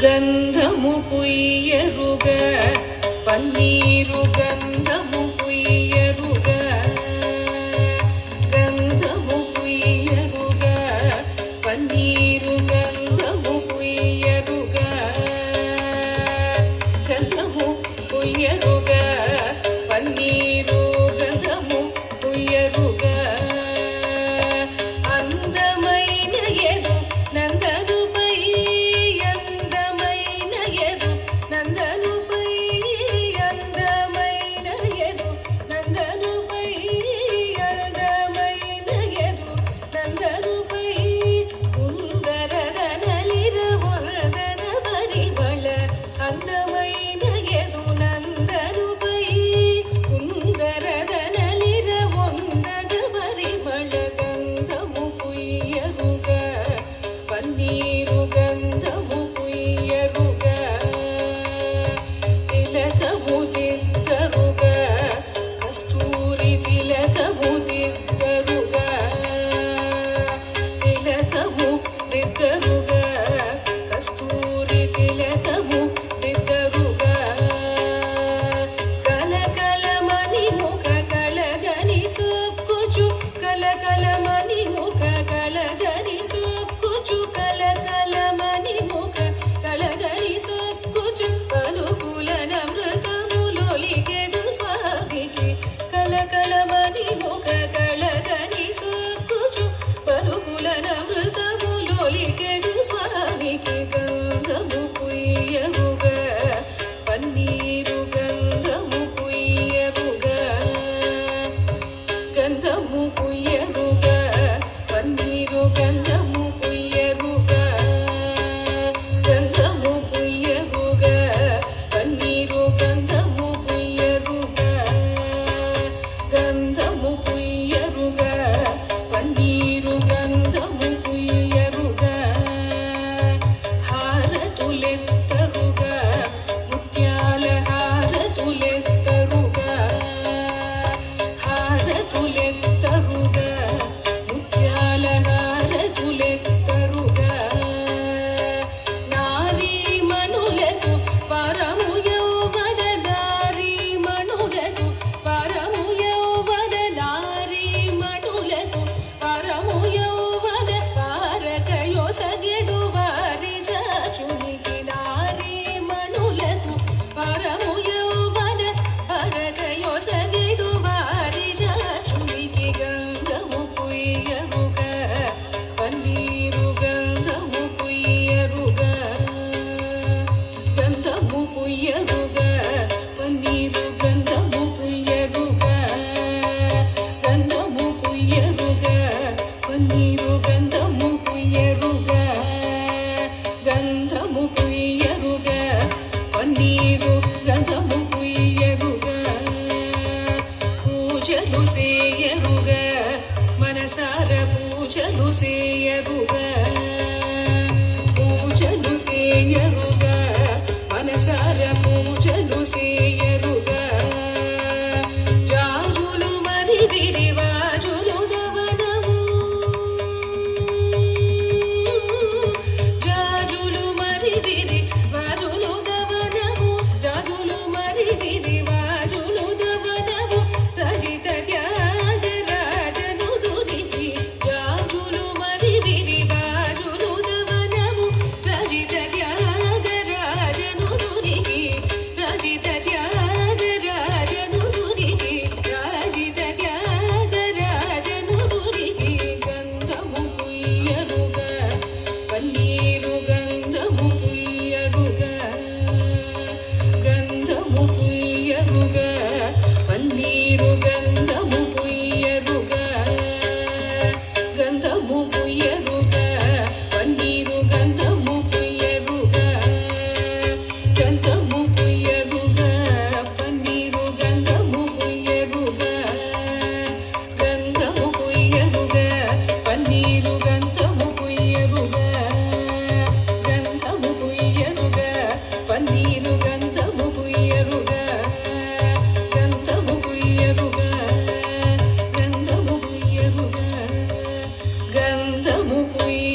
గంధము పుయ్యరుగ పన్నీరు గంధము పుయ్యరుగ గంధము పుయ్యరుగ పన్నీరు గంధము పుయ్యరుగ గంధము పుయ్యరుగ పన్నీరు గంధము పుయ్యరుగ అందమైన ఎదు నందనుపై అందమైన ఎదు నందనుపై అందమైన ఎదు నందనుపై అందమైన ఎదు నందనుపై సుందరగనలిర వందన పరిమళ అందమైన ఎదు నందనుపై సుందరగనలిర వందన పరిమళ గంధము పుయ్యరుగ పన్నీరు గంధము పుయ్యరుగ తిలకము దిద్దరుగ కస్తూరి తిలకము దిద్దరుగ తిలకము దిద్దరుగ కస్తూరి తిలకము దిద్దరుగ కలకలమని ముఖ కళగని సొక్కుచు కలకలమని ముఖ కళగని సొక్కుచు కలకలమని ముఖ కళగని సొక్కుచు పలుకుల నమృతములొలికెడు స్వామికి కలకలమని ముఖ కళగని సొక్కుచు పలుకుల నమృతములొలికెడు స్వామికి గంధము పుయ్యరుగ పన్నీరు గంధము పుయ్యరుగ గంధము పుయ్యరుగ పన్నీరు గంధము పుయ్యరుగ గంధము పుయ్యరుగ పన్నీరు గంధము పుయ్యరుగ గంధము పుయ్యరుగ పన్నీరు గంధము పుయ్యరుగ హారతులెత్తరుగ ముత్యాల హారతులెత్తరుగ హారతులెత్తరుగ ముత్యాల హారతులెత్తరుగ నారీమణులకు పరము యౌవన నారీమణులకు పరము యౌవన నారీమణులకు పరము యౌవన పారకయొసగెడు వారి జాచునికి నారీమణులకు పరము యౌవన పారకయొసగెడు వారి జాచునికి గంధము పుయ్యరుగ పన్నీరు గంధము పుయ్యరుగ గంధము పుయ్యరుగ పన్నీరు గంధము పుయ్యరుగ గంధము పుయ్యరుగ పన్నీరు గంధము పుయ్యరుగ గంధము పుయ్యరుగ పన్నీరు గంధము పుయ్యరుగ పూజలు సేయరుగ మనసార పూజలు సేయరుగ పూజలు సేయరుగ మనసార పూజలు సేయరుగ జాజులు మరి విరివాజులు దవనము జాజులు మరి విరివాజులు దవనము జాజులు మరి విరివాజులు దవనము రజిత త్యాగరాజను దునికి జాజులు మరి విరివాజులు దవనము రజిత త్యాగరాజను దునికి రజిత త్యాగరాజను దునికి రజిత త్యాగరాజను దునికి గంధము పుయ్యరుగ పన్నీరు గంధము పుయ్యరుగ గంధము పుయ్యరుగ పన్నీరు గంధము పుయ్యరుగ గంధము పుయ్యరుగ పన్నీరు గంధము పుయ్యరుగ గంధము పుయ్యరుగ పన్నీరు గంధము పుయ్యరుగ గంధము పుయ్యరుగ పన్నీరు గంధము పుయ్యరుగ గంధము పుయ్యరుగ పన్నీరు గంధము పుయ్యరుగ గంధము పుయ్యరుగ గంధము పుయ్యరుగ గంధము పుయ్య